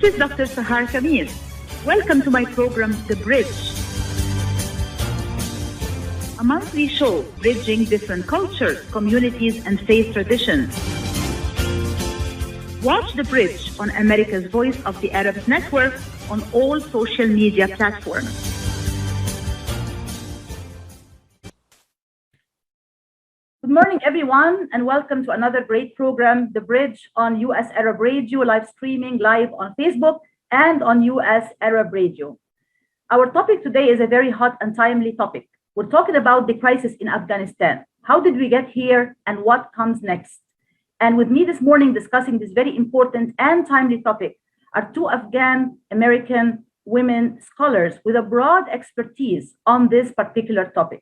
is Dr. Sahar Khamis. Welcome to my program, The Bridge, a monthly show bridging different cultures, communities, and faith traditions. Watch The Bridge on America's Voice of the Arabs Network on all social media platforms. Good morning, everyone, and welcome to another great program, The Bridge, on U.S. Arab Radio, live streaming live on Facebook and on U.S. Arab Radio. Our topic today is a very hot and timely topic. We're talking about the crisis in Afghanistan. How did we get here and what comes next? And with me this morning discussing this very important and timely topic are two Afghan-American women scholars with a broad expertise on this particular topic.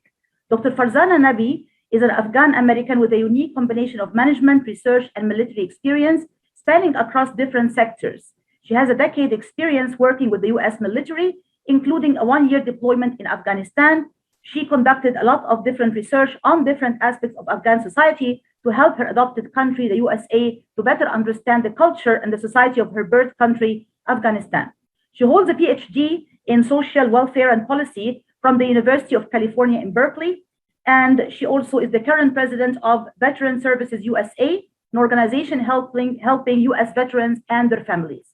Dr. Farzana Nabi is an Afghan-American with a unique combination of management, research, and military experience spanning across different sectors. She has a decade experience working with the U.S. military, including a one-year deployment in Afghanistan. She conducted a lot of different research on different aspects of Afghan society to help her adopted country, the USA, to better understand the culture and the society of her birth country, Afghanistan. She holds a Ph.D. in social welfare and policy from the University of California in Berkeley. And she also is the current president of Veteran Services USA, an organization helping U.S. veterans and their families.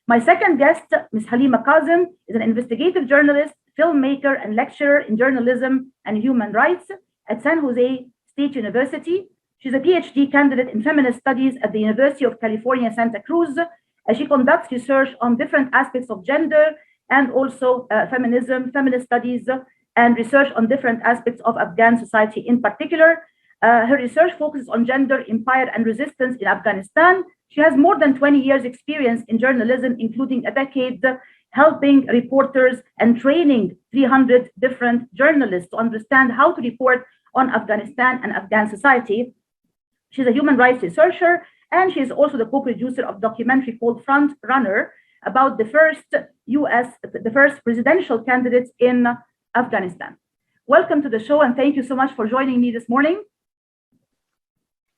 My second guest, Ms. Halima Kazem, is an investigative journalist, filmmaker, and lecturer in journalism and human rights at San Jose State University. She's a PhD candidate in feminist studies at the University of California, Santa Cruz, as she conducts research on different aspects of gender and also feminism, feminist studies, and research on different aspects of Afghan society in particular. Her research focuses on gender, empire, and resistance in Afghanistan. She has more than 20 years experience in journalism, including a decade helping reporters and training 300 different journalists to understand how to report on Afghanistan and Afghan society. She's a human rights researcher, and she is also the co-producer of a documentary called Front Runner about the first presidential candidates in Afghanistan. Welcome to the show, and thank you so much for joining me this morning.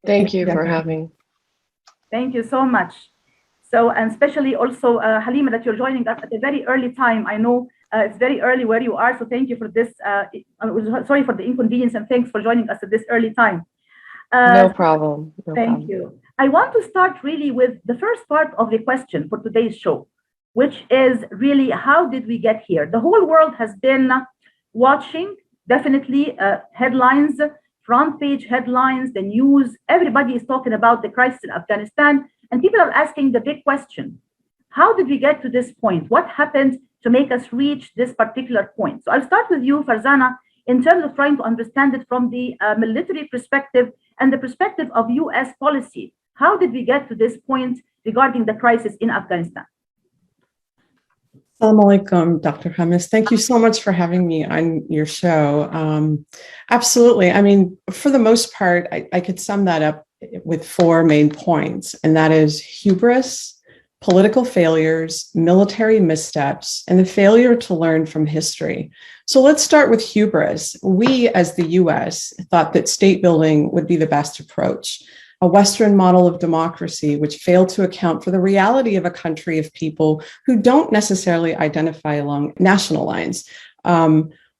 Thank you for having. Thank you so much. So, and especially also Halima, that you're joining us at a very early time. I know it's very early where you are, so thank you for this. Sorry for the inconvenience, and thanks for joining us at this early time. No problem. Thank you. I want to start really with the first part of the question for today's show, which is really, how did we get here? The whole world has been watching, definitely headlines, front page headlines, the news. Everybody is talking about the crisis in Afghanistan, and people are asking the big question: how did we get to this point? What happened to make us reach this particular point? So I'll start with you, Farzana, in terms of trying to understand it from the military perspective and the perspective of U.S. policy. How did we get to this point regarding the crisis in Afghanistan? Assalamu alaikum, Dr. Khamis. Thank you so much for having me on your show. Absolutely. I mean, for the most part, I could sum that up with four main points, and that is hubris, political failures, military missteps, and the failure to learn from history. So let's start with hubris. We, as the US, thought that state building would be the best approach. A Western model of democracy, which failed to account for the reality of a country of people who don't necessarily identify along national lines.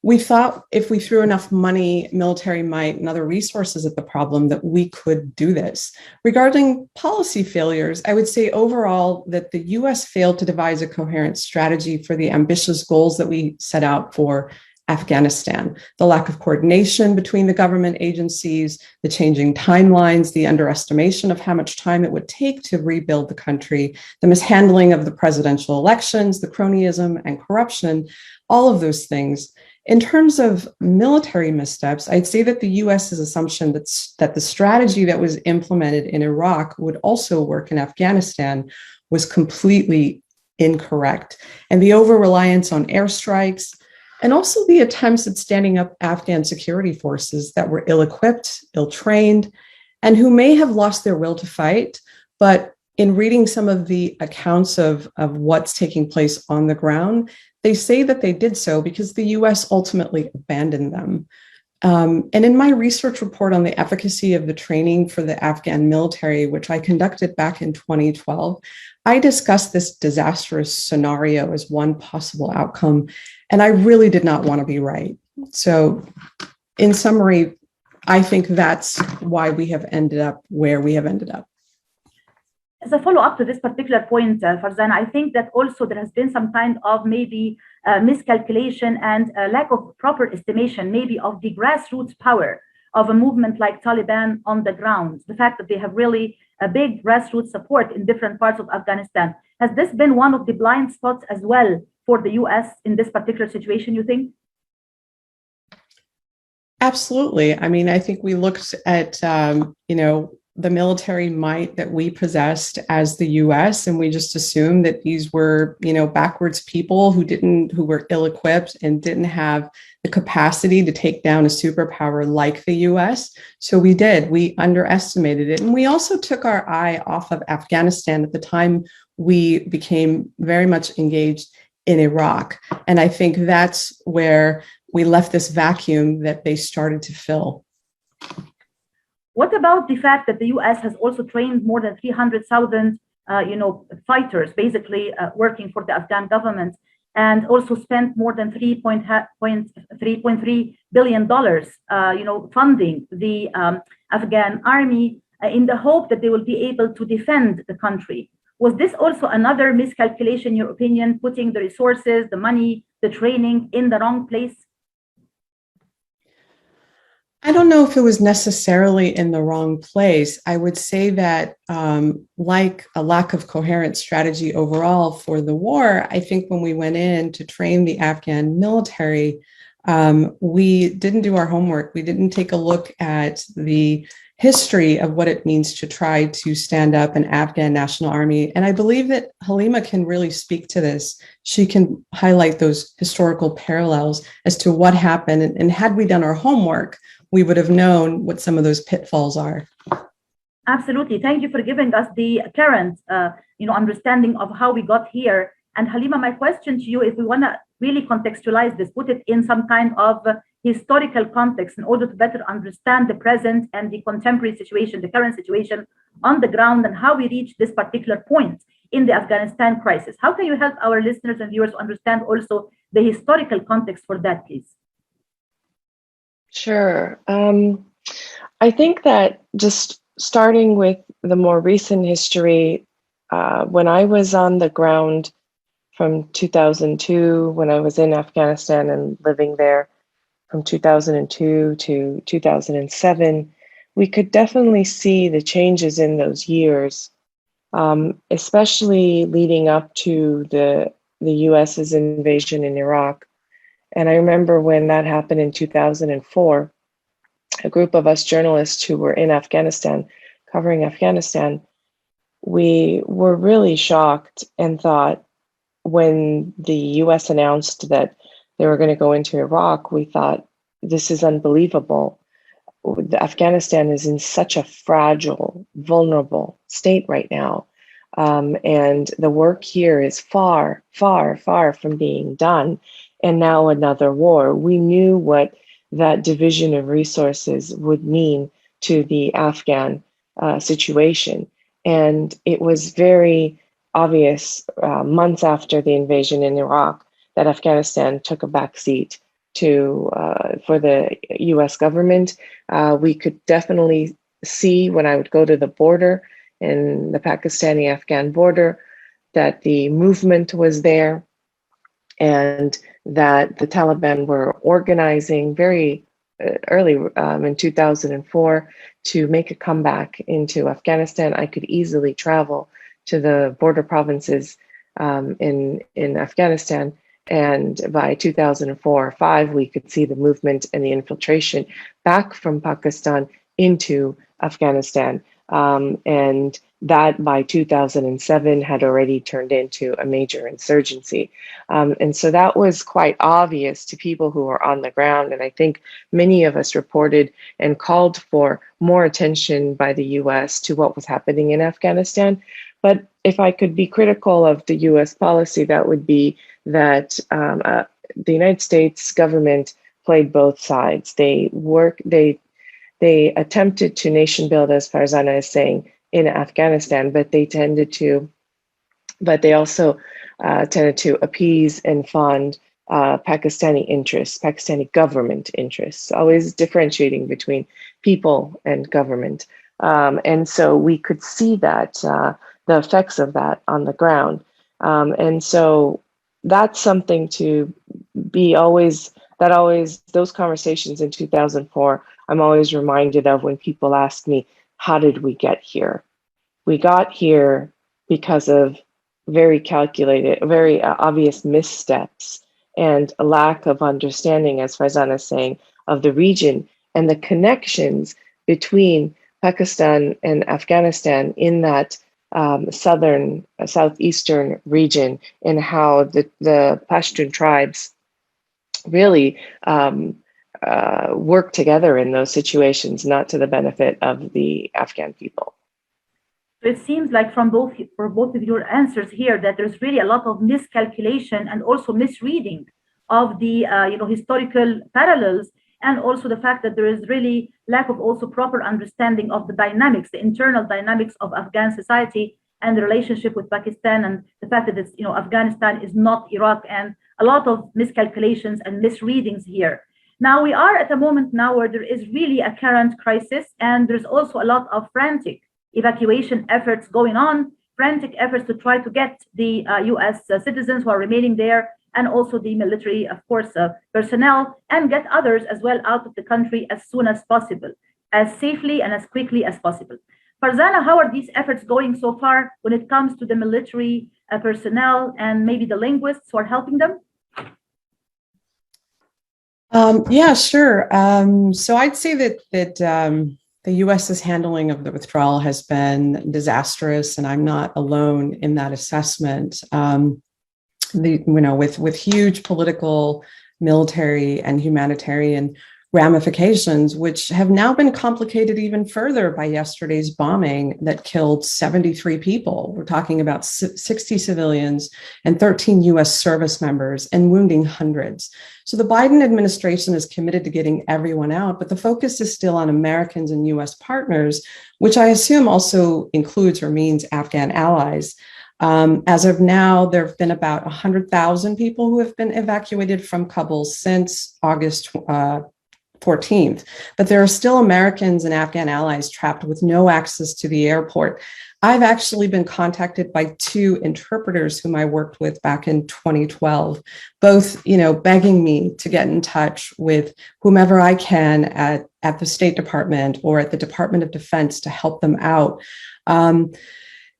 We thought if we threw enough money, military might, and other resources at the problem, that we could do this. Regarding policy failures, I would say overall that the US failed to devise a coherent strategy for the ambitious goals that we set out for Afghanistan. The lack of coordination between the government agencies, the changing timelines, the underestimation of how much time it would take to rebuild the country, the mishandling of the presidential elections, the cronyism and corruption, all of those things. In terms of military missteps, I'd say that the US's assumption that the strategy that was implemented in Iraq would also work in Afghanistan was completely incorrect. And the over-reliance on airstrikes, and also the attempts at standing up Afghan security forces that were ill-equipped, ill-trained, and who may have lost their will to fight, but in reading some of the accounts of what's taking place on the ground, they say that they did so because the US ultimately abandoned them. And in my research report on the efficacy of the training for the Afghan military, which I conducted back in 2012, I discussed this disastrous scenario as one possible outcome, and I really did not want to be right. So, in summary, I think that's why we have ended up where we have ended up. As a follow-up to this particular point, Farzana, I think that also there has been some kind of maybe miscalculation and lack of proper estimation, maybe of the grassroots power of a movement like Taliban on the ground. The fact that they have really a big grassroots support in different parts of Afghanistan. Has this been one of the blind spots as well for the US in this particular situation, you think? Absolutely. I mean, I think we looked at, the military might that we possessed as the US, and we just assumed that these were, backwards people who were ill-equipped and didn't have the capacity to take down a superpower like the US. So we underestimated it. And we also took our eye off of Afghanistan at the time we became very much engaged in Iraq. And I think that's where we left this vacuum that they started to fill. What about the fact that the U.S. has also trained more than 300,000, fighters, basically working for the Afghan government, and also spent more than $3.3 billion, funding the Afghan army in the hope that they will be able to defend the country? Was this also another miscalculation, in your opinion, putting the resources, the money, the training in the wrong place? I don't know if it was necessarily in the wrong place. I would say that, like a lack of coherent strategy overall for the war, I think when we went in to train the Afghan military, we didn't do our homework. We didn't take a look at the history of what it means to try to stand up an Afghan national army. And I believe that Halima can really speak to this. She can highlight those historical parallels as to what happened. And had we done our homework, we would have known what some of those pitfalls are. Absolutely. Thank you for giving us the current, understanding of how we got here. And Halima, my question to you, if we want to really contextualize this, put it in some kind of historical context in order to better understand the present and the contemporary situation, the current situation on the ground, and how we reach this particular point in the Afghanistan crisis. How can you help our listeners and viewers understand also the historical context for that, please? Sure. I think that just starting with the more recent history, when I was on the ground from 2002, when I was in Afghanistan and living there from 2002 to 2007, we could definitely see the changes in those years, especially leading up to the US's invasion in Iraq. And I remember when that happened in 2004, a group of us journalists who were in Afghanistan, covering Afghanistan, we were really shocked and thought, when the US announced that they were going to go into Iraq, we thought, this is unbelievable. Afghanistan is in such a fragile, vulnerable state right now. And the work here is far, far, far from being done. And now another war. We knew what that division of resources would mean to the Afghan situation. And it was very obvious months after the invasion in Iraq that Afghanistan took a backseat to for the US government. We could definitely see when I would go to the border, in the Pakistani-Afghan border, that the movement was there, and that the Taliban were organizing very early in 2004 to make a comeback into Afghanistan. I could easily travel to the border provinces in Afghanistan, and by 2004 or 5, we could see the movement and the infiltration back from Pakistan into Afghanistan. And that by 2007 had already turned into a major insurgency. And so that was quite obvious to people who were on the ground. And I think many of us reported and called for more attention by the US to what was happening in Afghanistan. But if I could be critical of the US policy, that would be that the United States government played both sides. They attempted to nation build, as Farzana is saying, in Afghanistan, but they also tended to appease and fund Pakistani interests, Pakistani government interests, always differentiating between people and government. And so we could see that the effects of that on the ground. And so that's something to be those conversations in 2004, I'm always reminded of when people ask me, how did we get here? We got here because of very calculated, very obvious missteps and a lack of understanding, as Farzana is saying, of the region and the connections between Pakistan and Afghanistan in that southeastern region, and how the Pashtun tribes really work together in those situations, not to the benefit of the Afghan people. It seems like for both of your answers here that there's really a lot of miscalculation and also misreading of the historical parallels, and also the fact that there is really lack of also proper understanding of the dynamics, the internal dynamics of Afghan society and the relationship with Pakistan, and the fact that it's, Afghanistan is not Iraq, and a lot of miscalculations and misreadings here. Now we are at a moment now where there is really a current crisis, and there's also a lot of frantic evacuation efforts going on, frantic efforts to try to get the US citizens who are remaining there, and also the military, of course, personnel, and get others as well out of the country as soon as possible, as safely and as quickly as possible. Farzana, how are these efforts going so far when it comes to the military personnel and maybe the linguists who are helping them? Yeah, sure. So I'd say that the US's handling of the withdrawal has been disastrous, and I'm not alone in that assessment. With huge political, military, and humanitarian ramifications, which have now been complicated even further by yesterday's bombing that killed 73 people. We're talking about 60 civilians and 13 US service members, and wounding hundreds. So the Biden administration is committed to getting everyone out, but the focus is still on Americans and US partners, which I assume also includes or means Afghan allies. As of now, there have been about 100,000 people who have been evacuated from Kabul since August 14th, but there are still Americans and Afghan allies trapped with no access to the airport. I've actually been contacted by 2 interpreters whom I worked with back in 2012, both, begging me to get in touch with whomever I can at the State Department or at the Department of Defense to help them out.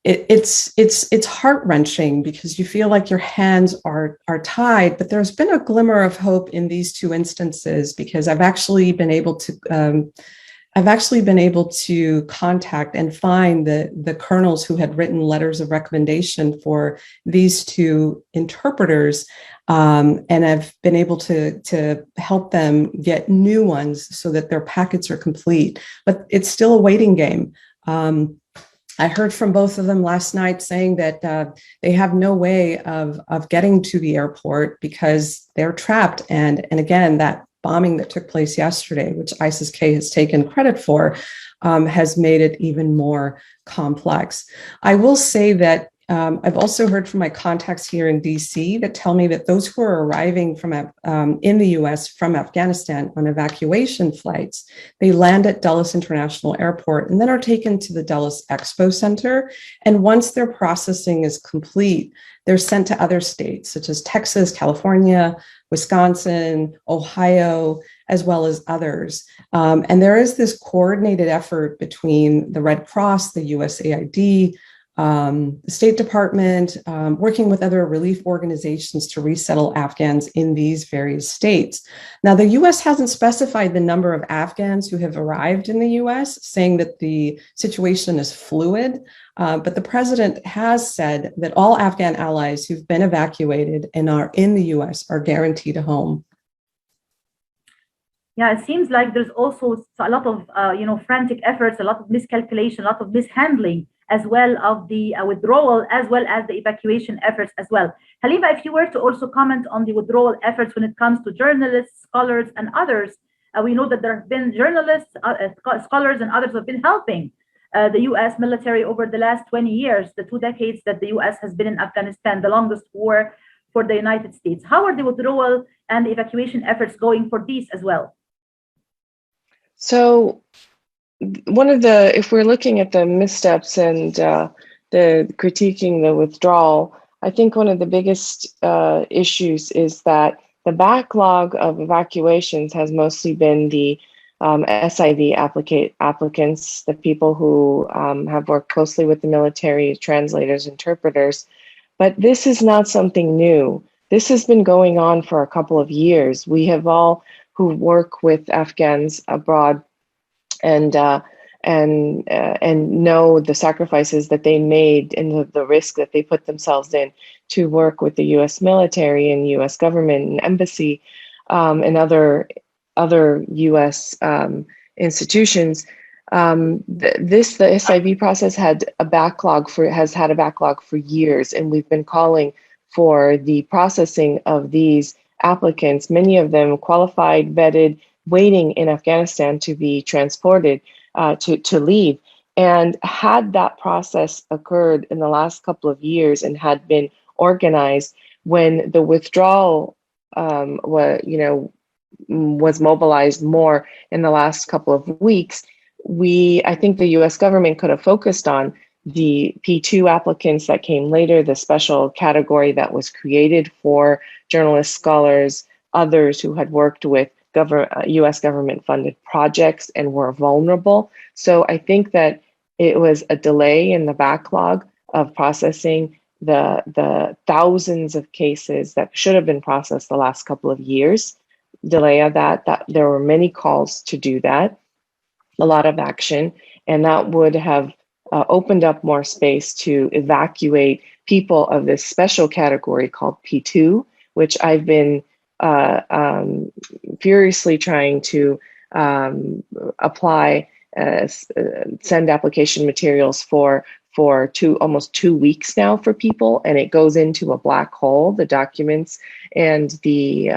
It's heart-wrenching because you feel like your hands are tied, but there's been a glimmer of hope in these 2 instances, because I've actually been able to contact and find the colonels who had written letters of recommendation for these 2 interpreters, and I've been able to help them get new ones so that their packets are complete. But it's still a waiting game. I heard from both of them last night saying that they have no way of getting to the airport because they're trapped. And again, that bombing that took place yesterday, which ISIS-K has taken credit for, has made it even more complex. I will say that I've also heard from my contacts here in DC that tell me that those who are arriving from in the US from Afghanistan on evacuation flights, they land at Dulles International Airport and then are taken to the Dulles Expo Center. And once their processing is complete, they're sent to other states such as Texas, California, Wisconsin, Ohio, as well as others. And there is this coordinated effort between the Red Cross, the USAID, the State Department, working with other relief organizations to resettle Afghans in these various states. Now, the US hasn't specified the number of Afghans who have arrived in the US, saying that the situation is fluid, but the president has said that all Afghan allies who've been evacuated and are in the US are guaranteed a home. Yeah, it seems like there's also a lot of frantic efforts, a lot of miscalculation, a lot of mishandling as well of the withdrawal, as well as the evacuation efforts as well. Halima, if you were to also comment on the withdrawal efforts when it comes to journalists, scholars, and others, we know that there have been journalists, scholars, and others who have been helping the U.S. military over the last 20 years, the 2 decades that the U.S. has been in Afghanistan, the longest war for the United States. How are the withdrawal and the evacuation efforts going for these as well? So if we're looking at the missteps and the critiquing the withdrawal, I think one of the biggest issues is that the backlog of evacuations has mostly been the SIV applicants, the people who have worked closely with the military, translators, interpreters. But this is not something new. This has been going on for a couple of years. We have all who work with Afghans abroad and know the sacrifices that they made and the risk that they put themselves in to work with the U.S. military and U.S. government and embassy and other U.S. institutions. The SIV process has had a backlog for years, and we've been calling for the processing of these applicants, many of them qualified, vetted, waiting in Afghanistan to be transported to leave. And had that process occurred in the last couple of years and had been organized when the withdrawal was mobilized more in the last couple of weeks, I think the U.S. government could have focused on the P2 applicants that came later, the special category that was created for journalists, scholars, others who had worked with U.S. government-funded projects and were vulnerable. So I think that it was a delay in the backlog of processing the thousands of cases that should have been processed the last couple of years. Delay of that there were many calls to do that, a lot of action, and that would have opened up more space to evacuate people of this special category called P2, which I've been furiously trying to apply, send application materials for almost 2 weeks now for people, and it goes into a black hole. The documents and the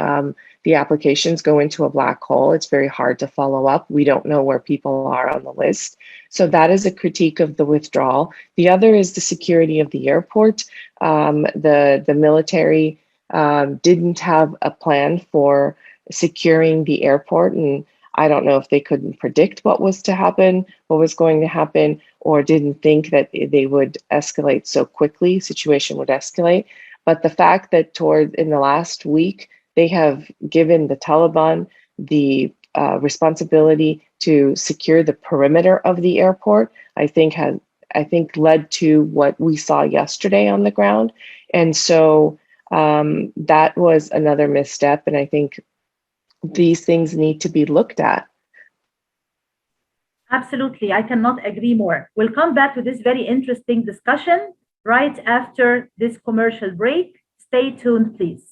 applications go into a black hole. It's very hard to follow up. We don't know where people are on the list. So that is a critique of the withdrawal. The other is the security of the airport. The military didn't have a plan for securing the airport, and I don't know if they couldn't predict what was going to happen, or didn't think that they would escalate so quickly, situation would escalate. But the fact that in the last week, they have given the Taliban the responsibility to secure the perimeter of the airport, I think led to what we saw yesterday on the ground. And so that was another misstep. And I think these things need to be looked at. Absolutely. I cannot agree more. We'll come back to this very interesting discussion right after this commercial break. Stay tuned, please.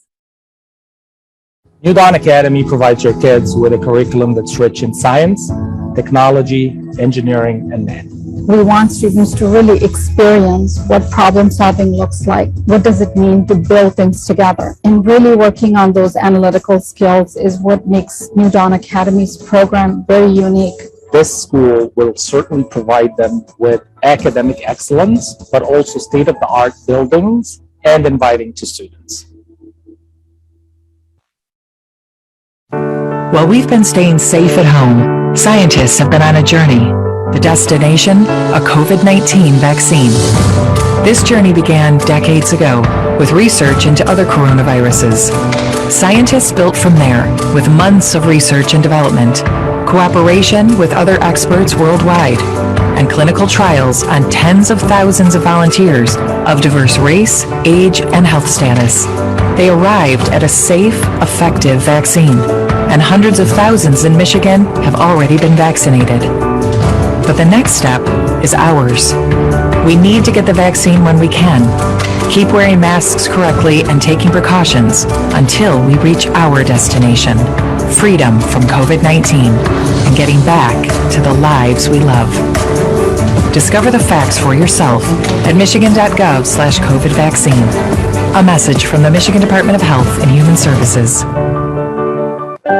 New Dawn Academy provides your kids with a curriculum that's rich in science, technology, engineering, and math. We want students to really experience what problem solving looks like. What does it mean to build things together? And really working on those analytical skills is what makes New Dawn Academy's program very unique. This school will certainly provide them with academic excellence, but also state-of-the-art buildings and inviting to students. While we've been staying safe at home, scientists have been on a journey. The destination, a COVID-19 vaccine. This journey began decades ago with research into other coronaviruses. Scientists built from there with months of research and development, cooperation with other experts worldwide, and clinical trials on tens of thousands of volunteers of diverse race, age, and health status. They arrived at a safe, effective vaccine, and hundreds of thousands in Michigan have already been vaccinated. But the next step is ours. We need to get the vaccine when we can. Keep wearing masks correctly and taking precautions until we reach our destination, freedom from COVID-19 and getting back to the lives we love. Discover the facts for yourself at michigan.gov/COVID vaccine. A message from the Michigan Department of Health and Human Services.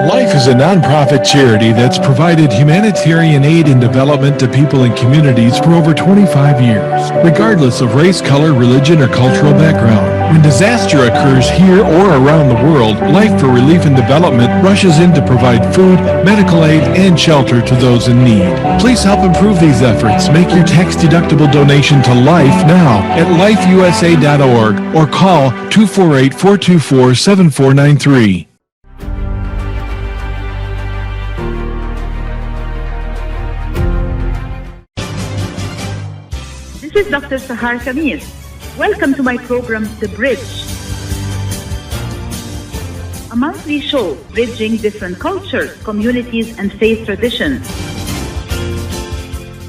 Life is a nonprofit charity that's provided humanitarian aid and development to people and communities for over 25 years, regardless of race, color, religion, or cultural background. When disaster occurs here or around the world, Life for Relief and Development rushes in to provide food, medical aid, and shelter to those in need. Please help improve these efforts. Make your tax-deductible donation to Life now at lifeusa.org or call 248-424-7493. This is Dr. Sahar Khamis. Welcome to my program, The Bridge, a monthly show bridging different cultures, communities, and faith traditions.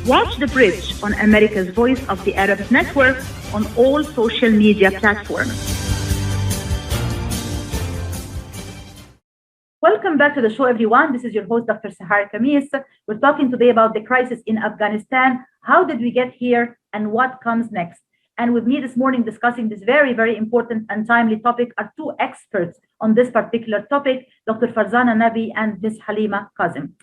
Watch The Bridge on America's Voice of the Arabs Network on all social media platforms. Welcome back to the show, everyone. This is your host, Dr. Sahar Khamis. We're talking today about the crisis in Afghanistan. How did we get here and what comes next? And with me this morning discussing this very, very important and timely topic are two experts on this particular topic, Dr. Farzana Nabi and Ms. Halima Kazem.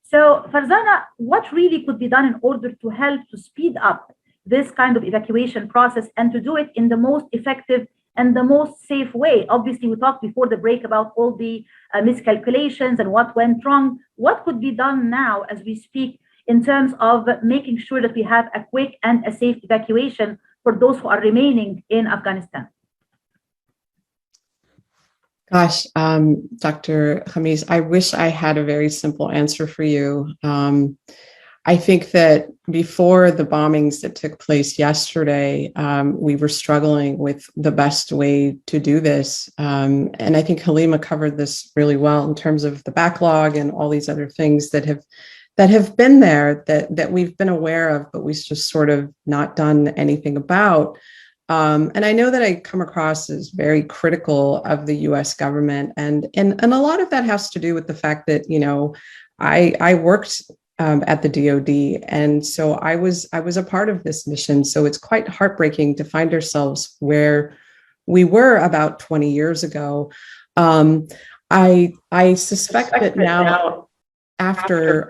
So Farzana, what really could be done in order to help to speed up this kind of evacuation process and to do it in the most effective and the most safe way? Obviously, we talked before the break about all the miscalculations and what went wrong. What could be done now as we speak in terms of making sure that we have a quick and a safe evacuation for those who are remaining in Afghanistan? Gosh, Dr. Khamis, I wish I had a very simple answer for you. I think that before the bombings that took place yesterday, we were struggling with the best way to do this. And I think Halima covered this really well in terms of the backlog and all these other things that have been there that we've been aware of, but we've just sort of not done anything about. And I know that I come across as very critical of the US government. And a lot of that has to do with the fact that, you know, I worked at the DoD. And so I was a part of this mission. So it's quite heartbreaking to find ourselves where we were about 20 years ago. I suspect that now, after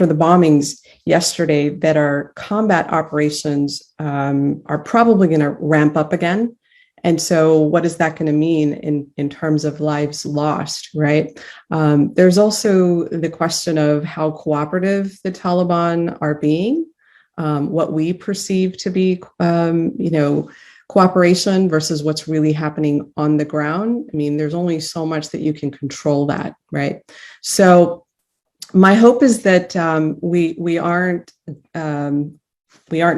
the bombings yesterday, that our combat operations are probably going to ramp up again. And so what is that going to mean in terms of lives lost, right? There's also the question of how cooperative the Taliban are being, what we perceive to be, cooperation versus what's really happening on the ground. I mean, there's only so much that you can control that, right? So my hope is that we aren't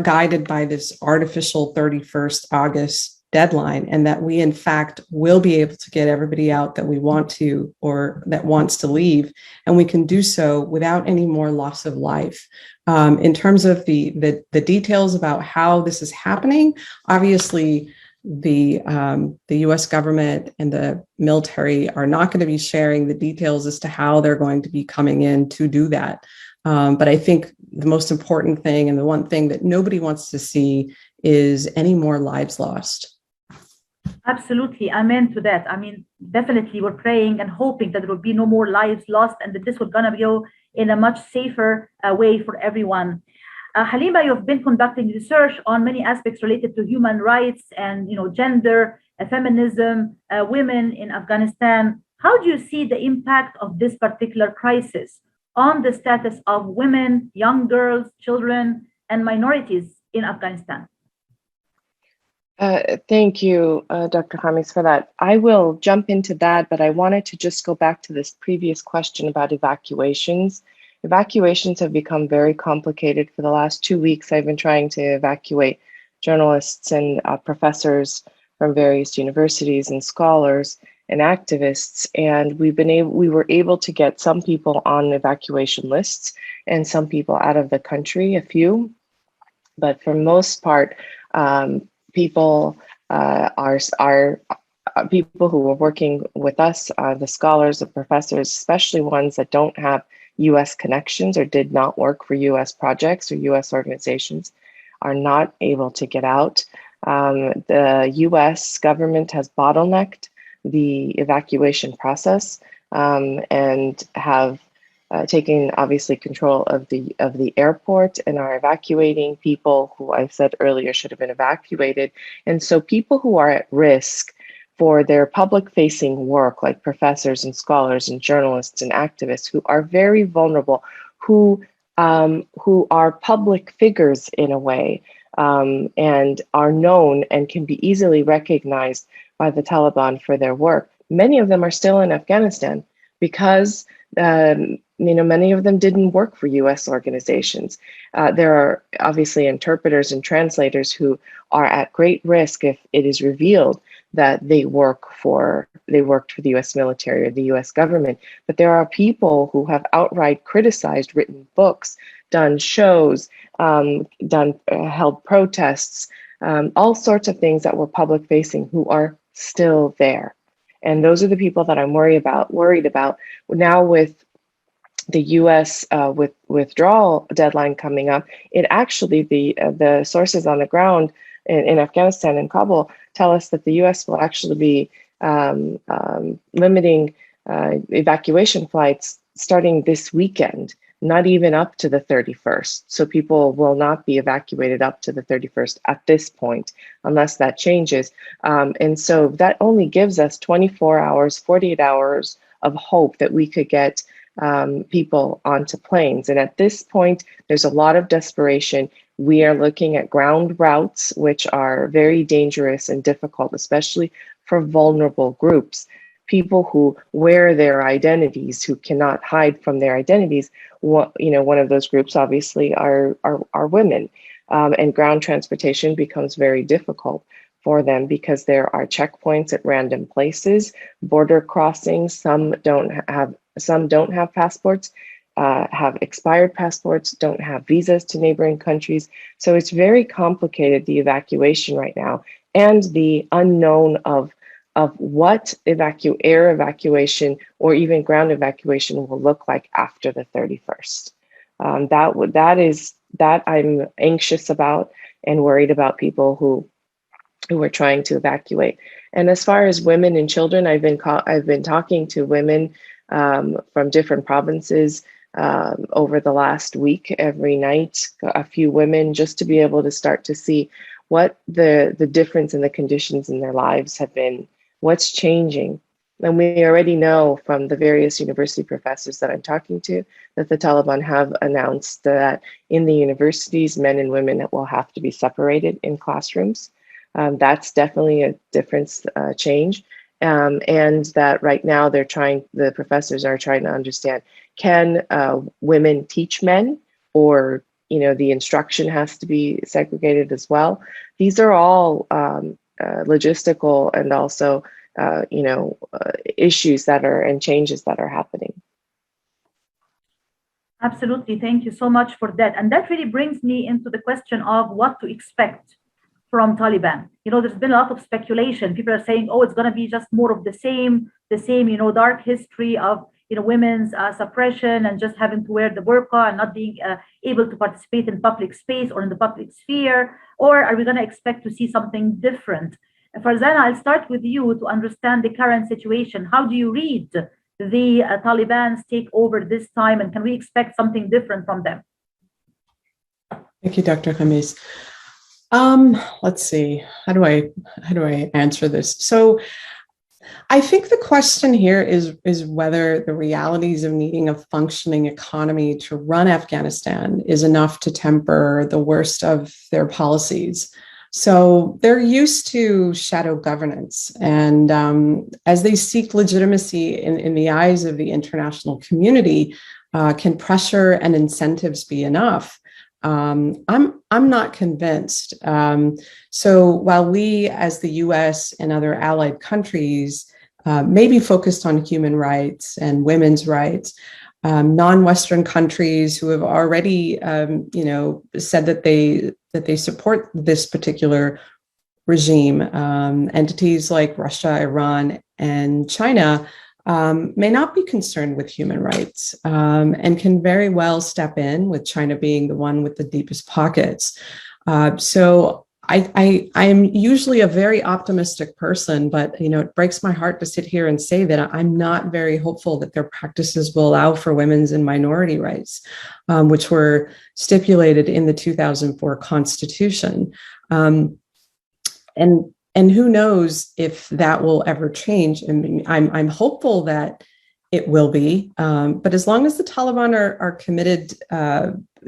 guided by this artificial 31st August deadline, and that we in fact will be able to get everybody out that we want to or that wants to leave, and we can do so without any more loss of life. In terms of the details about how this is happening, obviously the U.S. government and the military are not going to be sharing the details as to how they're going to be coming in to do that. But I think the most important thing, and the one thing that nobody wants to see, is any more lives lost. Absolutely. Amen to that. I mean, definitely we're praying and hoping that there will be no more lives lost and that this will gonna go in a much safer way for everyone. Halima, you've been conducting research on many aspects related to human rights and, you know, gender, feminism, women in Afghanistan. How do you see the impact of this particular crisis on the status of women, young girls, children, and minorities in Afghanistan? Thank you, Dr. Khamis, for that. I will jump into that, but I wanted to just go back to this previous question about evacuations. Evacuations have become very complicated. For the last 2 weeks, I've been trying to evacuate journalists and professors from various universities and scholars and activists, and we were able to get some people on evacuation lists and some people out of the country, a few, but for most part, people are people who are working with us, the scholars, the professors, especially ones that don't have US connections or did not work for US projects or US organizations are not able to get out. The US government has bottlenecked the evacuation process and have taken obviously control of the airport and are evacuating people who I said earlier should have been evacuated. And so people who are at risk for their public facing work, like professors and scholars and journalists and activists who are very vulnerable, who are public figures in a way, and are known and can be easily recognized by the Taliban for their work. Many of them are still in Afghanistan because many of them didn't work for US organizations. There are obviously interpreters and translators who are at great risk if it is revealed that they worked for the US military or the US government. But there are people who have outright criticized, written books, done shows, held protests, all sorts of things that were public facing who are still there. And those are the people that I'm worried about now with the U.S. Withdrawal deadline coming up. It actually, the sources on the ground in Afghanistan and Kabul tell us that the U.S. will actually be limiting evacuation flights starting this weekend, not even up to the 31st. So people will not be evacuated up to the 31st at this point, unless that changes. And so that only gives us 24 hours, 48 hours of hope that we could get people onto planes. And at this point, there's a lot of desperation. We are looking at ground routes, which are very dangerous and difficult, especially for vulnerable groups. People who wear their identities, who cannot hide from their identities. One of those groups obviously are women, and ground transportation becomes very difficult for them because there are checkpoints at random places, border crossings. Some don't have passports, have expired passports, don't have visas to neighboring countries. So it's very complicated, the evacuation right now, and the unknown of what air evacuation or even ground evacuation will look like after the 31st. That I'm anxious about and worried about people who are trying to evacuate. And as far as women and children, I've been talking to women from different provinces over the last week, every night, a few women, just to be able to start to see what the difference in the conditions in their lives have been, what's changing. And we already know from the various university professors that I'm talking to that the Taliban have announced that in the universities, men and women will have to be separated in classrooms. That's definitely a difference, change. And that right now the professors are trying to understand, can women teach men, or the instruction has to be segregated as well? These are all logistical and also issues and changes that are happening. Absolutely, thank you so much for that. And that really brings me into the question of what to expect from Taliban. There's been a lot of speculation. People are saying, it's going to be just more of the same, dark history of women's suppression and just having to wear the burqa and not being able to participate in public space or in the public sphere. Or are we going to expect to see something different? Farzana, I'll start with you to understand the current situation. How do you read the Taliban's take over this time, and can we expect something different from them? Thank you, Dr. Khamis. Let's see. How do I answer this? So I think the question here is whether the realities of needing a functioning economy to run Afghanistan is enough to temper the worst of their policies. So they're used to shadow governance, and as they seek legitimacy in the eyes of the international community, can pressure and incentives be enough? I'm not convinced. So while we, as the U.S. and other allied countries, may be focused on human rights and women's rights, non-Western countries who have already, said that they support this particular regime, entities like Russia, Iran, and China may not be concerned with human rights and can very well step in, with China being the one with the deepest pockets. So I am usually a very optimistic person, but it breaks my heart to sit here and say that I'm not very hopeful that their practices will allow for women's and minority rights, which were stipulated in the 2004 Constitution. And who knows if that will ever change? I mean, I'm hopeful that it will be, but as long as the Taliban are committed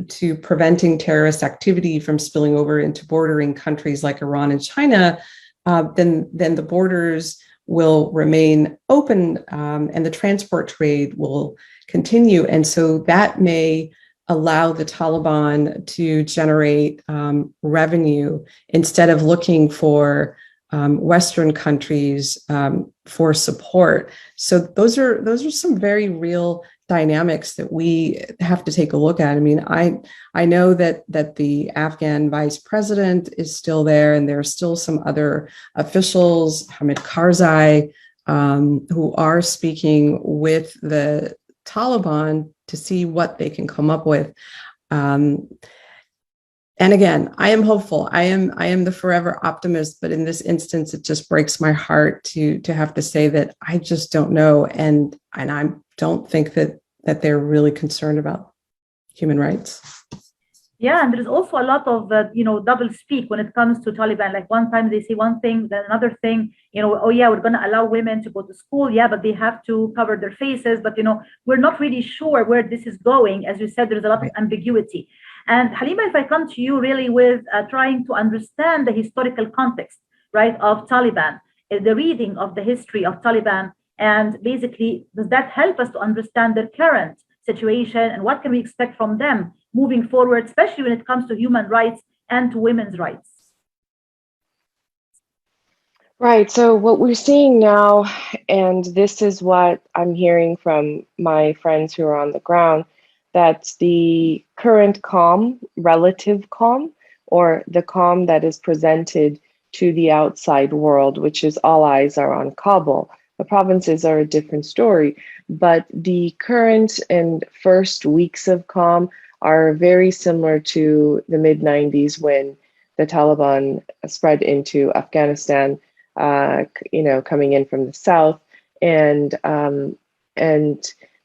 to preventing terrorist activity from spilling over into bordering countries like Iran and China, then the borders will remain open and the transport trade will continue. And so that may allow the Taliban to generate revenue instead of looking for Western countries for support. So those are some very real dynamics that we have to take a look at. I mean, I know that the Afghan vice president is still there, and there are still some other officials, Hamid Karzai, who are speaking with the Taliban to see what they can come up with. And again, I am hopeful. I am the forever optimist, but in this instance, it just breaks my heart to have to say that I just don't know, and I don't think that they're really concerned about human rights. Yeah, and there's also a lot of double speak when it comes to Taliban. Like one time they say one thing, then another thing. Oh yeah, we're going to allow women to go to school. Yeah, but they have to cover their faces. But we're not really sure where this is going. As you said, there's a lot of ambiguity. And Halima, if I come to you really with trying to understand the historical context, right, of Taliban, the reading of the history of Taliban, and basically, does that help us to understand their current situation and what can we expect from them moving forward, especially when it comes to human rights and to women's rights? Right. So what we're seeing now, and this is what I'm hearing from my friends who are on the ground, that the current calm, relative calm, or the calm that is presented to the outside world, which is all eyes are on Kabul. The provinces are a different story, but the current and first weeks of calm are very similar to the mid-90s when the Taliban spread into Afghanistan, coming in from the south and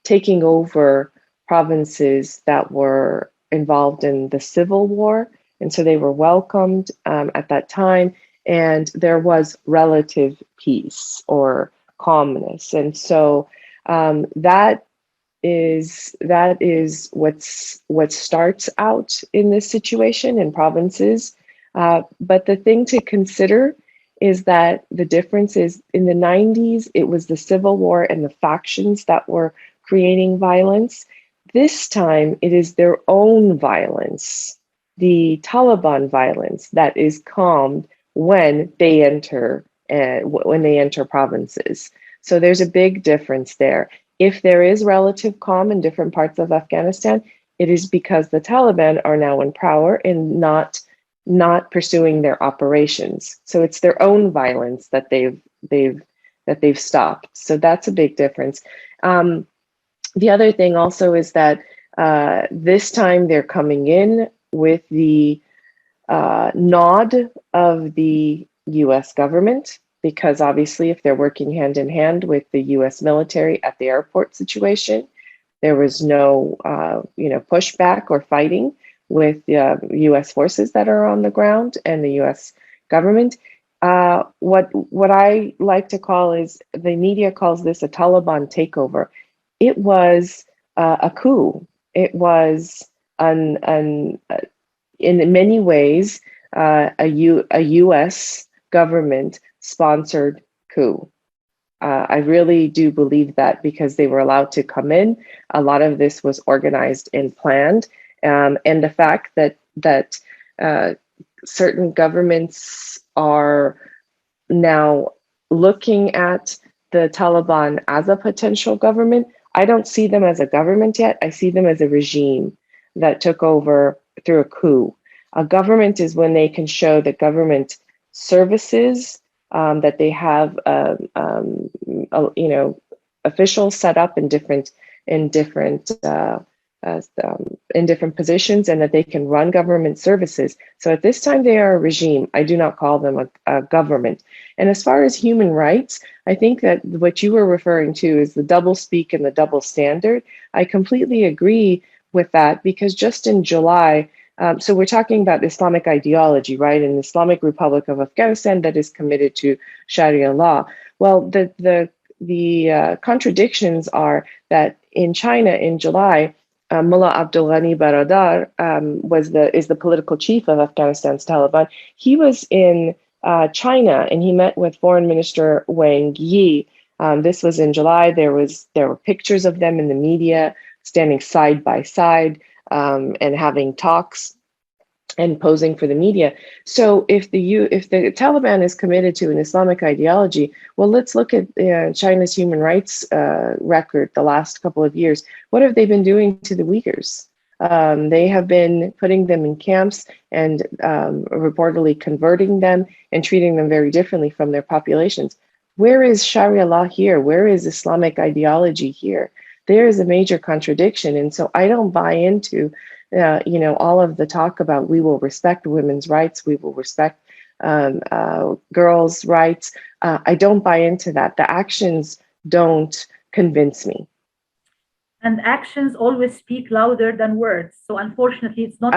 taking over provinces that were involved in the civil war. And so they were welcomed at that time, and there was relative peace or calmness. And so that is what starts out in this situation in provinces. But the thing to consider is that the difference is in the 90s, it was the civil war and the factions that were creating violence. This time, it is their own violence, the Taliban violence, that is calmed when they enter provinces. So there's a big difference there. If there is relative calm in different parts of Afghanistan, it is because the Taliban are now in power and not pursuing their operations. So it's their own violence that they've stopped. So that's a big difference. The other thing also is that this time they're coming in with the nod of the US government, because obviously if they're working hand in hand with the US military at the airport situation, there was no pushback or fighting with the US forces that are on the ground and the US government. What I like to call is, the media calls this a Taliban takeover. It was a coup. It was in many ways a US government sponsored coup. I really do believe that, because they were allowed to come in. A lot of this was organized and planned, and the fact that certain governments are now looking at the Taliban as a potential government. I don't see them as a government yet. I see them as a regime that took over through a coup. A government is when they can show the government services, that they have, officials set up in different positions, and that they can run government services. So at this time, they are a regime. I do not call them a government. And as far as human rights, I think that what you were referring to is the double speak and the double standard. I completely agree with that, because just in July, so we're talking about Islamic ideology, right? An Islamic Republic of Afghanistan that is committed to Sharia law. Well, the contradictions are that in China in July, Mullah Abdul Ghani Baradar is the political chief of Afghanistan's Taliban. He was in China and he met with Foreign Minister Wang Yi. This was in July. There were pictures of them in the media standing side by side and having talks and posing for the media. So if the Taliban is committed to an Islamic ideology, well, let's look at China's human rights record the last couple of years. What have they been doing to the Uyghurs? They have been putting them in camps and reportedly converting them and treating them very differently from their populations. Where is Sharia law here? Where is Islamic ideology here? There is a major contradiction. And so I don't buy into all of the talk about we will respect women's rights, we will respect girls' rights. I don't buy into that. The actions don't convince me. And actions always speak louder than words. So unfortunately, it's not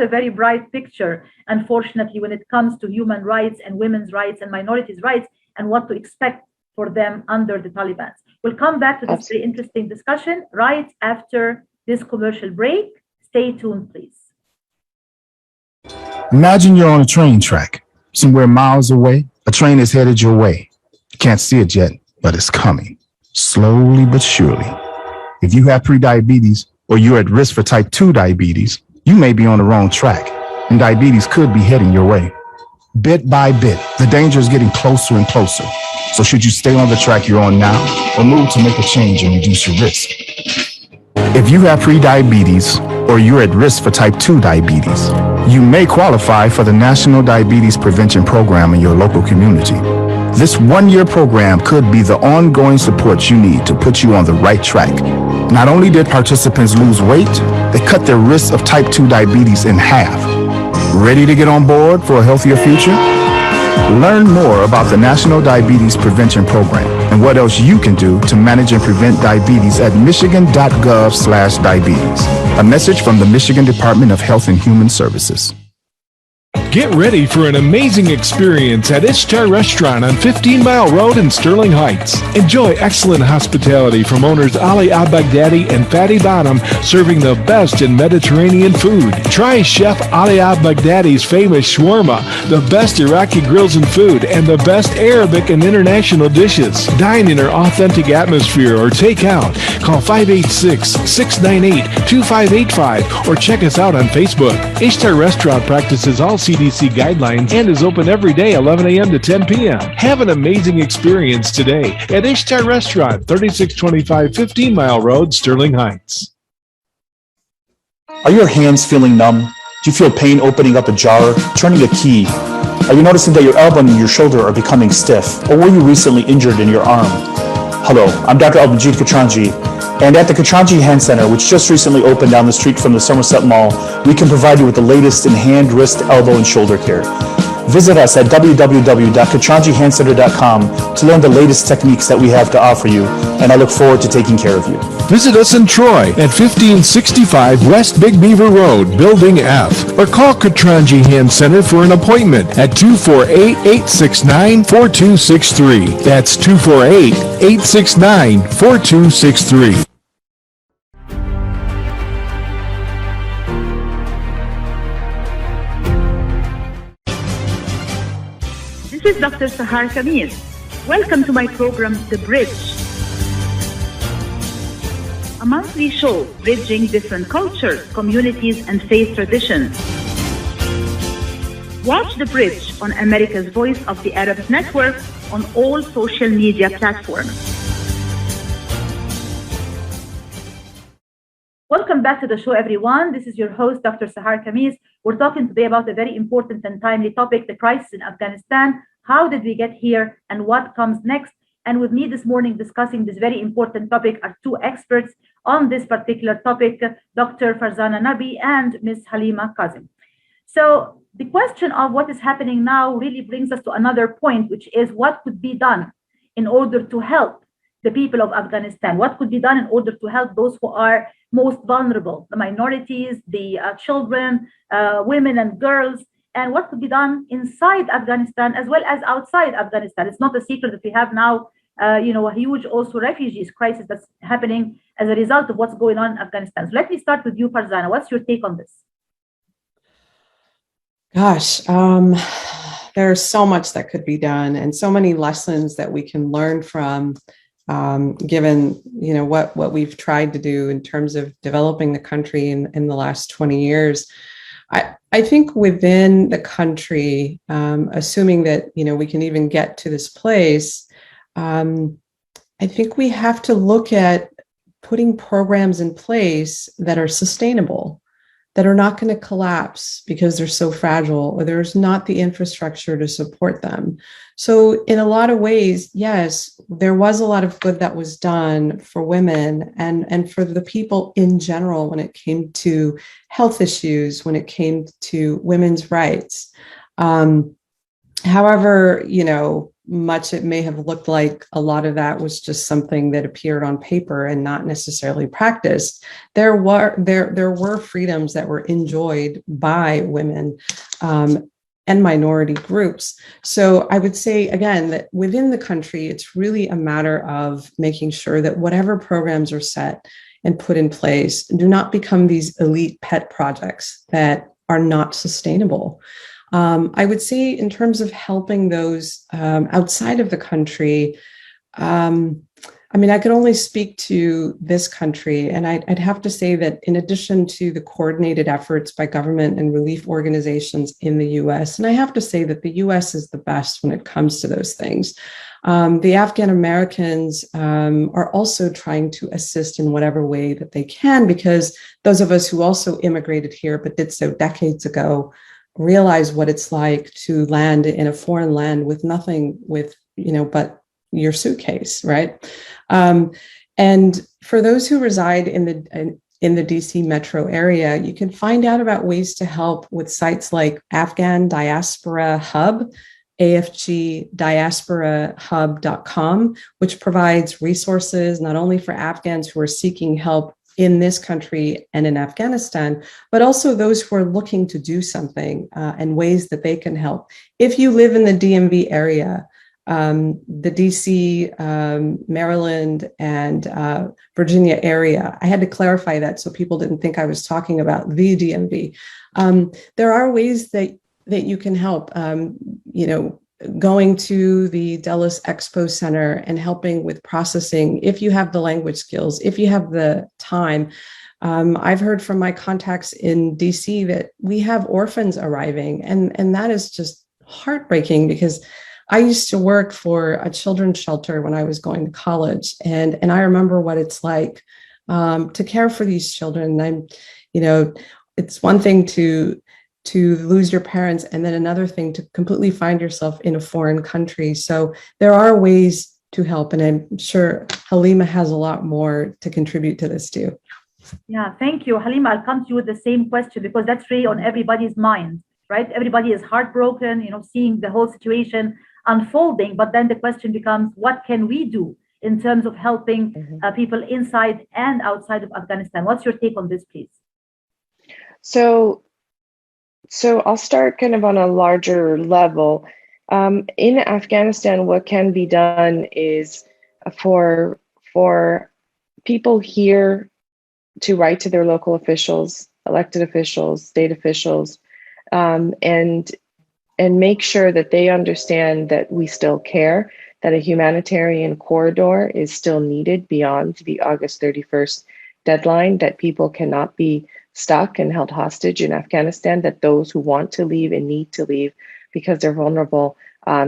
a very bright picture, unfortunately, when it comes to human rights and women's rights and minorities' rights and what to expect for them under the Taliban. We'll come back to this very interesting discussion right after this commercial break. Stay tuned, please. Imagine you're on a train track, somewhere miles away. A train is headed your way. You can't see it yet, but it's coming, slowly but surely. If you have prediabetes or you're at risk for type 2 diabetes, you may be on the wrong track, and diabetes could be heading your way. Bit by bit, the danger is getting closer and closer. So should you stay on the track you're on now or move to make a change and reduce your risk? If you have prediabetes or you're at risk for type 2 diabetes, you may qualify for the National Diabetes Prevention Program in your local community. This one-year program could be the ongoing support you need to put you on the right track. Not only did participants lose weight, they cut their risk of type 2 diabetes in half. Ready to get on board for a healthier future? Learn more about the National Diabetes Prevention Program and what else you can do to manage and prevent diabetes at michigan.gov/diabetes. A message from the Michigan Department of Health and Human Services. Get ready for an amazing experience at Ishtar Restaurant on 15 Mile Road in Sterling Heights. Enjoy excellent hospitality from owners Ali Al-Baghdadi and Fatty Bottom, serving the best in Mediterranean food. Try Chef Ali Al-Baghdadi's famous shawarma, the best Iraqi grills and food, and the best Arabic and international dishes. Dine in our authentic atmosphere or take out. Call 586-698-2585 or check us out on Facebook. Ishtar Restaurant practices all CDC guidelines and is open every day 11 a.m. to 10 p.m. Have an amazing experience today at Ishtar Restaurant, 3625 15 Mile Road, Sterling Heights. Are your hands feeling numb? Do you feel pain opening up a jar, turning a key? Are you noticing that your elbow and your shoulder are becoming stiff? Or were you recently injured in your arm? Hello, I'm Dr. Albajit Katranji, and at the Katranji Hand Center, which just recently opened down the street from the Somerset Mall, we can provide you with the latest in hand, wrist, elbow, and shoulder care. Visit us at www.katranjihandcenter.com to learn the latest techniques that we have to offer you, and I look forward to taking care of you. Visit us in Troy at 1565 West Big Beaver Road, Building F, or call Katranji Hand Center for an appointment at 248-869-4263. That's 248-869-4263. This is Dr. Sahar Khamis. Welcome to my program, The Bridge, a monthly show bridging different cultures, communities, and faith traditions. Watch The Bridge on America's Voice of the Arabs Network on all social media platforms. Welcome back to the show, everyone. This is your host, Dr. Sahar Khamis. We're talking today about a very important and timely topic, the crisis in Afghanistan. How did we get here and what comes next? And with me this morning discussing this very important topic are two experts on this particular topic, Dr. Farzana Nabi and Ms. Halima Kazem. So the question of what is happening now really brings us to another point, which is what could be done in order to help the people of Afghanistan? What could be done in order to help those who are most vulnerable, the minorities, the children, women and girls, and what could be done inside Afghanistan as well as outside Afghanistan? It's not a secret that we have now, a huge also refugees crisis that's happening as a result of what's going on in Afghanistan. So let me start with you, Farzana. What's your take on this? Gosh, there's so much that could be done and so many lessons that we can learn from, given what we've tried to do in terms of developing the country in the last 20 years. I think within the country, assuming that we can even get to this place, I think we have to look at putting programs in place that are sustainable, that are not going to collapse because they're so fragile or there's not the infrastructure to support them. So in a lot of ways, yes, there was a lot of good that was done for women and for the people in general when it came to health issues, when it came to women's rights. However, much it may have looked like, a lot of that was just something that appeared on paper and not necessarily practiced. There were freedoms that were enjoyed by women and minority groups. So I would say, again, that within the country, it's really a matter of making sure that whatever programs are set and put in place do not become these elite pet projects that are not sustainable. I would say in terms of helping those outside of the country, I could only speak to this country, and I'd have to say that in addition to the coordinated efforts by government and relief organizations in the US, and I have to say that the US is the best when it comes to those things. The Afghan Americans are also trying to assist in whatever way that they can, because those of us who also immigrated here but did so decades ago realize what it's like to land in a foreign land with nothing but your suitcase, right? And for those who reside in the DC metro area, you can find out about ways to help with sites like Afghan Diaspora Hub, afgdiasporahub.com, which provides resources not only for Afghans who are seeking help in this country and in Afghanistan, but also those who are looking to do something and ways that they can help. If you live in the DMV area, the DC, Maryland, and Virginia area, I had to clarify that so people didn't think I was talking about the DMV. There are ways that you can help, going to the Dulles Expo Center and helping with processing, if you have the language skills, if you have the time. I've heard from my contacts in DC that we have orphans arriving, and that is just heartbreaking, because I used to work for a children's shelter when I was going to college, and I remember what it's like to care for these children. It's one thing to lose your parents, and then another thing to completely find yourself in a foreign country. So there are ways to help, and I'm sure Halima has a lot more to contribute to this too. Yeah, thank you, Halima. I'll come to you with the same question, because that's really on everybody's mind, right? Everybody is heartbroken, seeing the whole situation unfolding, but then the question becomes, what can we do in terms of helping people inside and outside of Afghanistan? What's your take on this, please? So I'll start kind of on a larger level. In Afghanistan, what can be done is for people here to write to their local officials, elected officials, state officials, and make sure that they understand that we still care, that a humanitarian corridor is still needed beyond the August 31st deadline, that people cannot be stuck and held hostage in Afghanistan, that those who want to leave and need to leave because they're vulnerable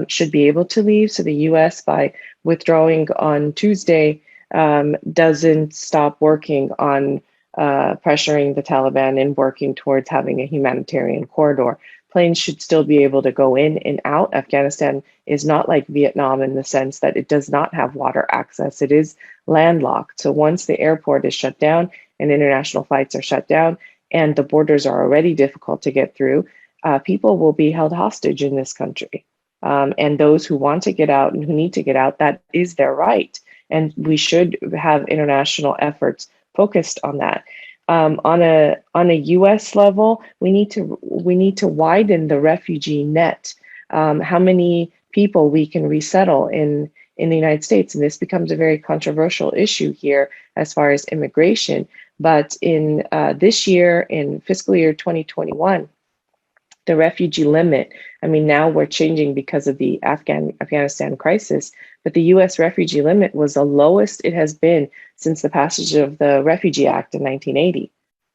should be able to leave. So the US, by withdrawing on Tuesday, doesn't stop working on pressuring the Taliban and working towards having a humanitarian corridor planes should still be able to go in and out. Afghanistan is not like Vietnam in the sense that it does not have water access. It is landlocked. So once the airport is shut down and international flights are shut down and the borders are already difficult to get through, people will be held hostage in this country. And those who want to get out and who need to get out, that is their right. And we should have international efforts focused on that. On a U.S. level, we need to widen the refugee net. How many people we can resettle in the United States, and this becomes a very controversial issue here as far as immigration. But in this year, in fiscal year 2021, the refugee limit, I mean, now we're changing because of the Afghanistan crisis, but the US refugee limit was the lowest it has been since the passage of the Refugee Act in 1980.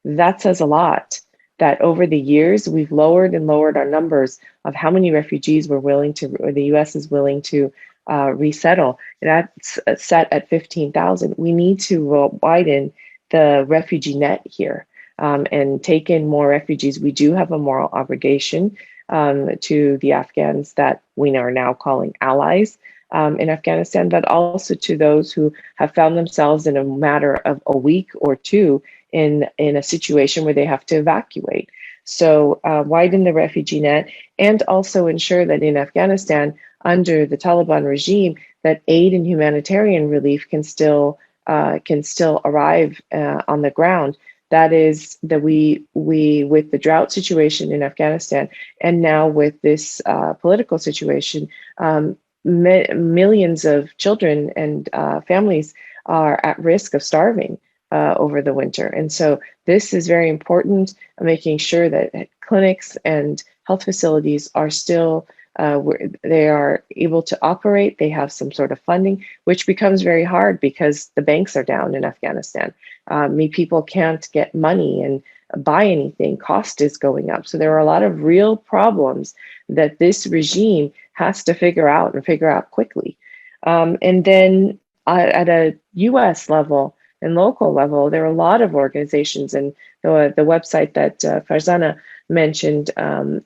That says a lot, that over the years, we've lowered and lowered our numbers of how many refugees we're willing to, or the US is willing to resettle. That's set at 15,000. We need to widen the refugee net here. And take in more refugees. We do have a moral obligation to the Afghans that we are now calling allies in Afghanistan, but also to those who have found themselves in a matter of a week or two in a situation where they have to evacuate. So widen the refugee net and also ensure that in Afghanistan, under the Taliban regime, that aid and humanitarian relief can still arrive on the ground. That is that we with the drought situation in Afghanistan and now with this political situation, millions of children and families are at risk of starving over the winter. And so this is very important, making sure that clinics and health facilities are still they are able to operate, they have some sort of funding, which becomes very hard because the banks are down in Afghanistan. People can't get money and buy anything, cost is going up. So there are a lot of real problems that this regime has to figure out and figure out quickly. And then at a US level and local level, there are a lot of organizations, and the website that Farzana mentioned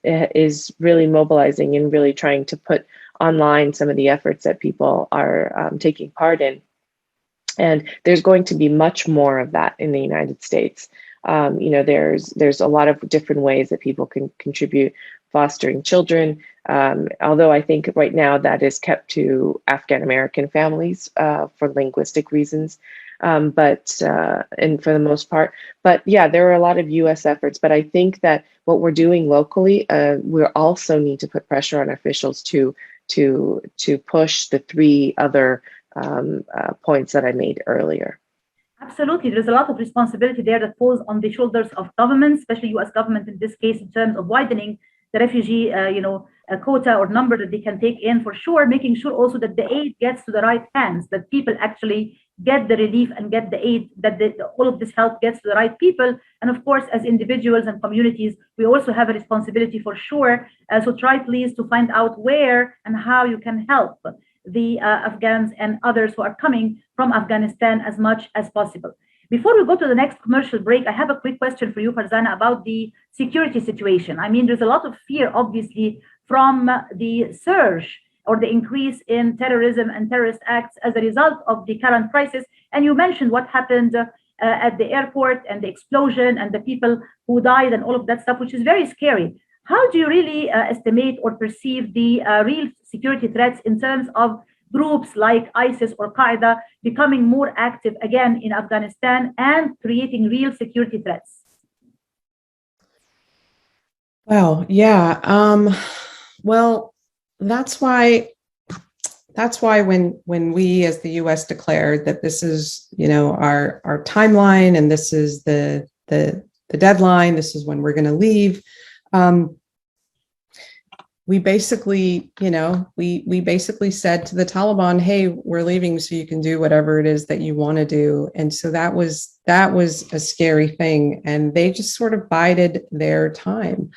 is really mobilizing and really trying to put online some of the efforts that people are taking part in. And there's going to be much more of that in the United States. There's a lot of different ways that people can contribute, fostering children. Although I think right now that is kept to Afghan-American families for linguistic reasons. And for the most part, but yeah, there are a lot of US efforts, but I think that what we're doing locally, we also need to put pressure on officials to push the three other points that I made earlier. Absolutely. There's a lot of responsibility there that falls on the shoulders of governments, especially US government in this case, in terms of widening the refugee, quota or number that they can take in for sure, making sure also that the aid gets to the right hands, that people actually get the relief and get the aid, that all of this help gets to the right people. And of course, as individuals and communities, we also have a responsibility for sure. So try please to find out where and how you can help the Afghans and others who are coming from Afghanistan as much as possible. Before we go to the next commercial break, I have a quick question for you, Farzana, about the security situation. I mean, there's a lot of fear, obviously, from the surge or the increase in terrorism and terrorist acts as a result of the current crisis. And you mentioned what happened at the airport and the explosion and the people who died and all of that stuff, which is very scary. How do you really estimate or perceive the real security threats in terms of groups like ISIS or Qaeda becoming more active again in Afghanistan and creating real security threats? Well, yeah. Well, that's why when we as the U.S. declared that this is, our timeline and this is the deadline, this is when we're going to leave. We basically, we basically said to the Taliban, "Hey, we're leaving, so you can do whatever it is that you want to do." And so that was a scary thing, and they just sort of bided their time.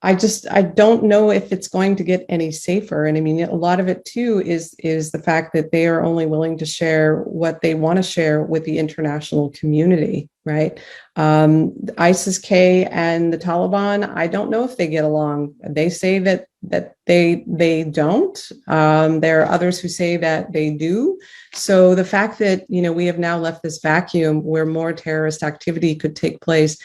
I don't know if it's going to get any safer. And I mean, a lot of it too is the fact that they are only willing to share what they want to share with the international community, right? ISIS-K and the Taliban, I don't know if they get along. They say that they don't. There are others who say that they do. So the fact that, we have now left this vacuum where more terrorist activity could take place,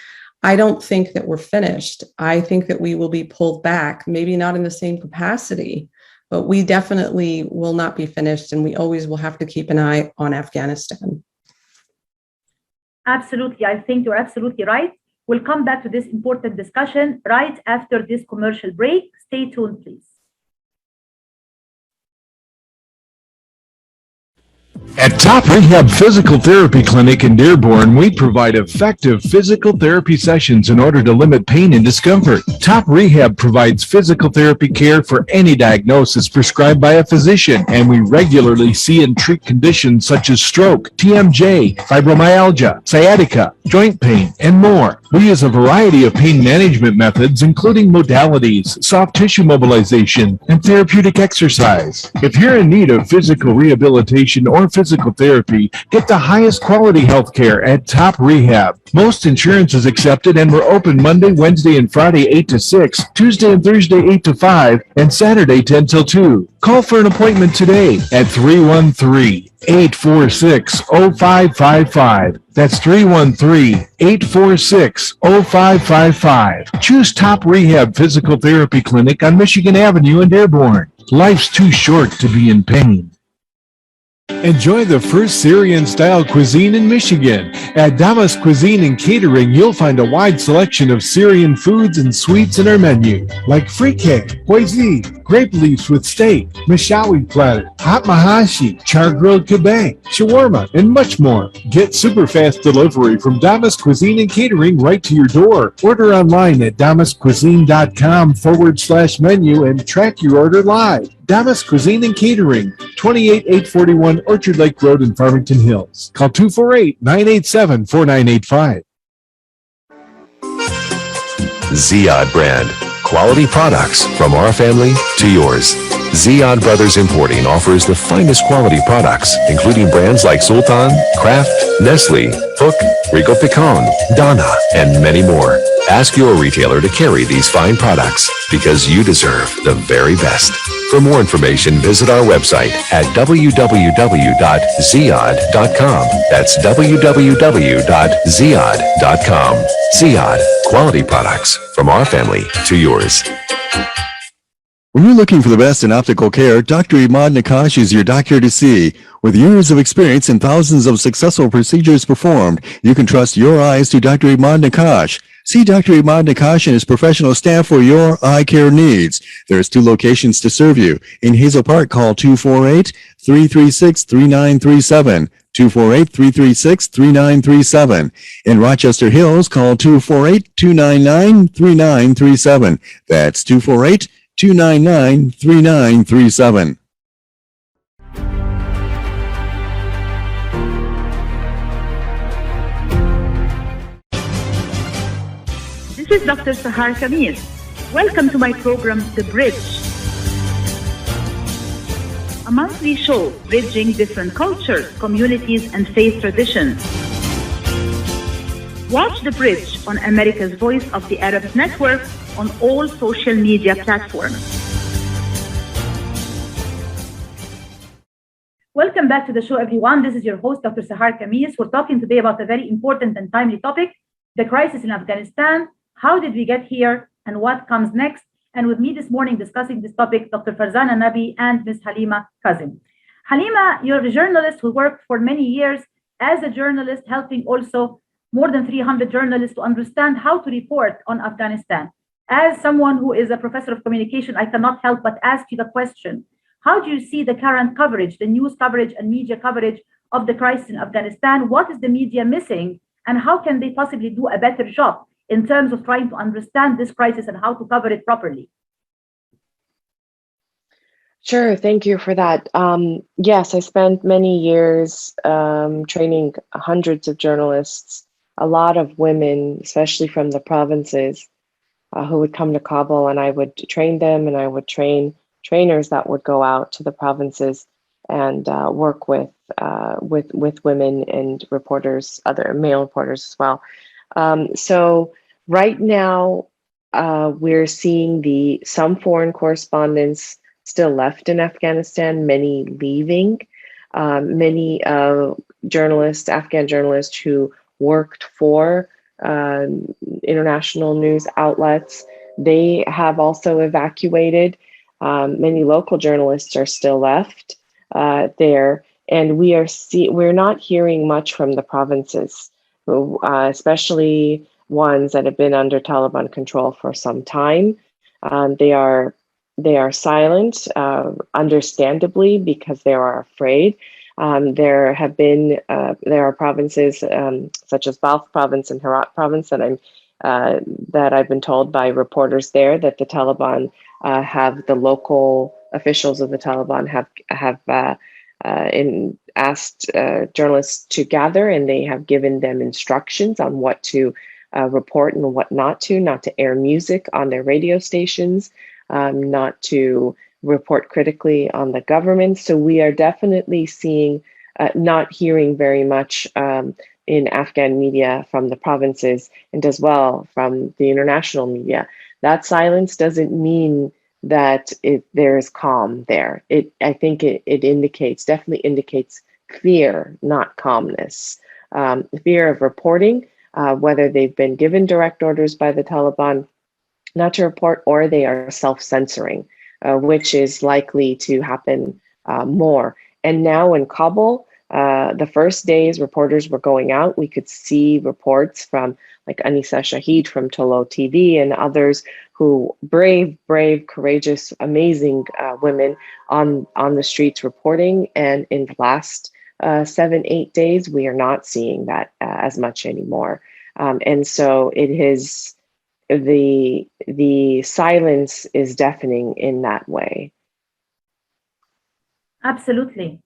I don't think that we're finished. I think that we will be pulled back, maybe not in the same capacity, but we definitely will not be finished, and we always will have to keep an eye on Afghanistan. Absolutely. I think you're absolutely right. We'll come back to this important discussion right after this commercial break. Stay tuned, please. At Top Rehab Physical Therapy Clinic in Dearborn, we provide effective physical therapy sessions in order to limit pain and discomfort. Top Rehab provides physical therapy care for any diagnosis prescribed by a physician, and we regularly see and treat conditions such as stroke, TMJ, fibromyalgia, sciatica, joint pain, and more. We use a variety of pain management methods, including modalities, soft tissue mobilization, and therapeutic exercise. If you're in need of physical rehabilitation or physical therapy, get the highest quality health care at Top Rehab. Most insurance is accepted, and we're open Monday, Wednesday, and Friday 8 to 6, Tuesday and Thursday 8 to 5, and Saturday 10 till 2. Call for an appointment today at 313-846-0555. That's 313-846-0555. Choose Top Rehab Physical Therapy Clinic on Michigan Avenue in Dearborn. Life's too short to be in pain. Enjoy the first Syrian-style cuisine in Michigan. At Damas Cuisine and Catering, you'll find a wide selection of Syrian foods and sweets in our menu, like frikeh, poisi, grape leaves with steak, mishawi platter, hot mahashi, char-grilled kebab, shawarma, and much more. Get super fast delivery from Damas Cuisine and Catering right to your door. Order online at damascuisine.com/menu and track your order live. Damas Cuisine and Catering, 28841 Orchard Lake Road in Farmington Hills. Call 248-987-4985. Ziyad brand. Quality products from our family to yours. Ziyad Brothers Importing offers the finest quality products, including brands like Sultan, Kraft, Nestle, Hook, Rico Picon, Donna, and many more. Ask your retailer to carry these fine products because you deserve the very best. For more information, visit our website at www.ziyad.com. That's www.ziyad.com. Ziyad, quality products from our family to yours. When you're looking for the best in optical care, Dr. Imad Nakash is your doctor to see. With years of experience and thousands of successful procedures performed, you can trust your eyes to Dr. Imad Nakash. See Dr. Imad Nakash and his professional staff for your eye care needs. There's 2 locations to serve you. In Hazel Park, call 248-336-3937. 248-336-3937. In Rochester Hills, call 248-299-3937. That's 248-299-3937. This is Dr. Sahar Khamis. Welcome to my program, The Bridge, a monthly show bridging different cultures, communities, and faith traditions. Watch The Bridge on America's Voice of the Arabs Network on all social media platforms. Welcome back to the show, everyone. This is your host, Dr. Sahar Khamis. We're talking today about a very important and timely topic, the crisis in Afghanistan. How did we get here and what comes next? And with me this morning discussing this topic, Dr. Farzana Nabi and Ms. Halima Kazem. Halima, you're a journalist who worked for many years as a journalist, helping also more than 300 journalists to understand how to report on Afghanistan. As someone who is a professor of communication, I cannot help but ask you the question, how do you see the current coverage, the news coverage and media coverage of the crisis in Afghanistan? What is the media missing? And how can they possibly do a better job in terms of trying to understand this crisis and how to cover it properly? Sure, thank you for that. Yes, I spent many years training hundreds of journalists, a lot of women, especially from the provinces. who would come to Kabul, and I would train them, and I would train trainers that would go out to the provinces and work with women and reporters, other male reporters as well. So right now, we're seeing some foreign correspondents still left in Afghanistan, many leaving, many journalists, Afghan journalists who worked for international news outlets, they have also evacuated. Many local journalists are still left there, and we're not hearing much from the provinces, especially ones that have been under Taliban control for some time. They are silent, understandably, because they are afraid. There are provinces such as Balkh province and Herat province that I've been told by reporters there that the Taliban have, the local officials of the Taliban have asked journalists to gather, and they have given them instructions on what to report and what not to air music on their radio stations, not to report critically on the government. So we are definitely not hearing very much in Afghan media from the provinces, and as well from the international media. That silence doesn't mean that there's calm there. I think it definitely indicates fear, not calmness. Fear of reporting, whether they've been given direct orders by the Taliban not to report, or they are self-censoring, which is likely to happen more. And now in Kabul, the first days reporters were going out, we could see reports from like Anisa Shahid from Tolo TV and others who brave, courageous, amazing women on the streets reporting. And in the last 7-8 days, we are not seeing that as much anymore. And so it is, the silence is deafening in that way. Absolutely.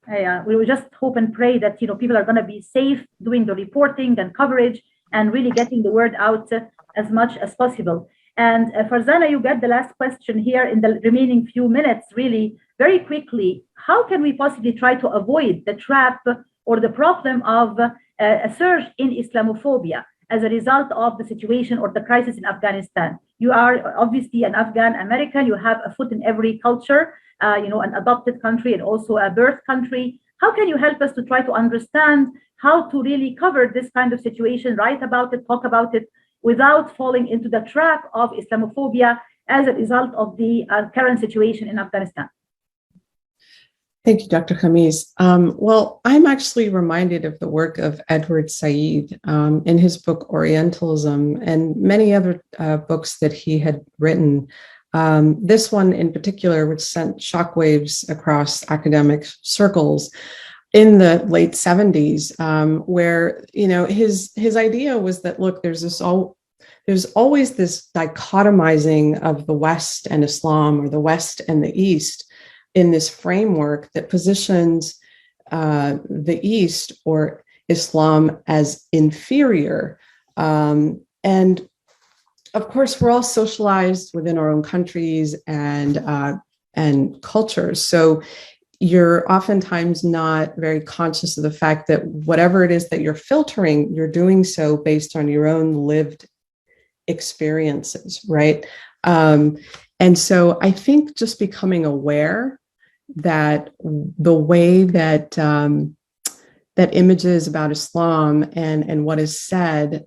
We will just hope and pray that people are going to be safe doing the reporting and coverage and really getting the word out as much as possible. And Farzana, you get the last question here in the remaining few minutes, really very quickly. How can we possibly try to avoid the trap or the problem of a surge in Islamophobia as a result of the situation or the crisis in Afghanistan? You are obviously an Afghan-American. You have a foot in every culture, an adopted country and also a birth country. How can you help us to try to understand how to really cover this kind of situation, write about it, talk about it, without falling into the trap of Islamophobia as a result of the current situation in Afghanistan? Thank you, Dr. Khamis. Well, I'm actually reminded of the work of Edward Said in his book Orientalism and many other books that he had written. This one in particular, which sent shockwaves across academic circles in the late 70s, where his idea was that, look, there's always this dichotomizing of the West and Islam, or the West and the East, in this framework that positions the East or Islam as inferior. And of course, we're all socialized within our own countries and cultures. So you're oftentimes not very conscious of the fact that whatever it is that you're filtering, you're doing so based on your own lived experiences, right? And so I think just becoming aware that the way that that images about Islam and what is said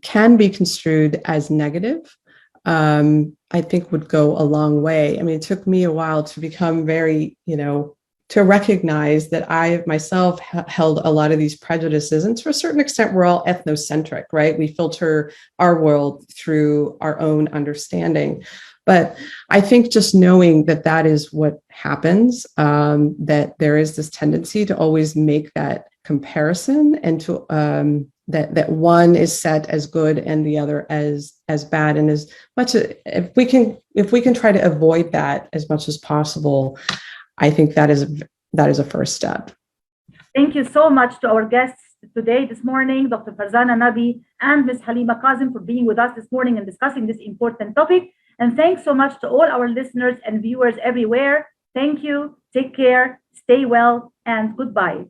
can be construed as negative, I think would go a long way. I mean, it took me a while to become very, to recognize that I myself held a lot of these prejudices. And to a certain extent, we're all ethnocentric, right? We filter our world through our own understanding. But I think just knowing that that is what happens, that there is this tendency to always make that comparison, and to that one is set as good and the other as bad, and as much if we can try to avoid that as much as possible, I think that is a first step. Thank you so much to our guests today, this morning, Dr. Farzana Nabi and Ms. Halima Kazem for being with us this morning and discussing this important topic. And thanks so much to all our listeners and viewers everywhere. Thank you, take care, stay well, and goodbye.